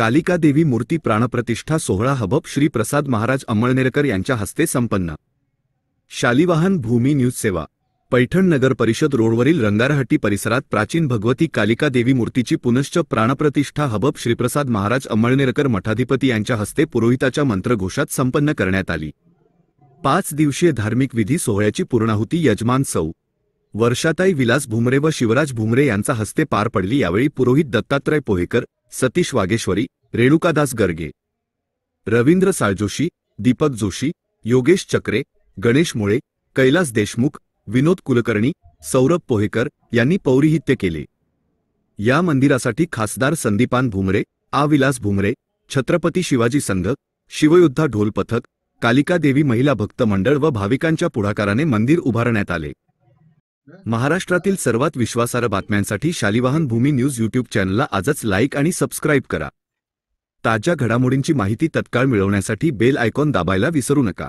कालिका देवी मूर्ती प्राणप्रतिष्ठा सोहळा हबप श्री प्रसाद महाराज अंमळनेरकर यांच्या हस्ते संपन्न। शालिवाहन भूमी न्यूज सेवा पैठण नगर परिषद रोडवरील रंगारहट्टी परिसरात प्राचीन भगवती कालिका देवी मूर्तीची पुनश्च प्राणप्रतिष्ठा हबप श्रीप्रसाद महाराज अंमळनेरकर मठाधिपती यांच्या हस्ते पुरोहिताच्या मंत्रघोषात संपन्न करण्यात आली। 5 दिवसीय धार्मिक विधी सोहळ्याची पूर्णाहुती यजमान सौ वर्षाताई विलास भुमरे व शिवराज भुमरे यांचा हस्ते पार पडली। यावेळी पुरोहित दत्तात्रय पोहेकर, सतीश वागेश्वरी, रेणुकादास गर्गे, रवींद्र साळजोशी, दीपक जोशी, योगेश चक्रे, गणेश मुळे, कैलास देशमुख, विनोद कुलकर्णी, सौरभ पोहेकर यांनी पौरोहित्य केले। या मंदिरासाठी खासदार संदीपान भुमरे, आ विलास भुमरे, छत्रपती शिवाजी संघ, शिवयोद्धा ढोल पथक, कालिका देवी महिला भक्त मंडळ व भाविकांच्या पुढाकाराने मंदिर उभारण्यात आले। महाराष्ट्रातील सर्वात विश्वासार्ह बातम्यांसाठी शालिवाहन भूमी न्यूज यूट्यूब चॅनलला आजच लाईक आणि सबस्क्राईब करा। ताज्या घडामोडींची माहिती तत्काळ मिळवण्यासाठी बेल आयकॉन दाबायला विसरू नका।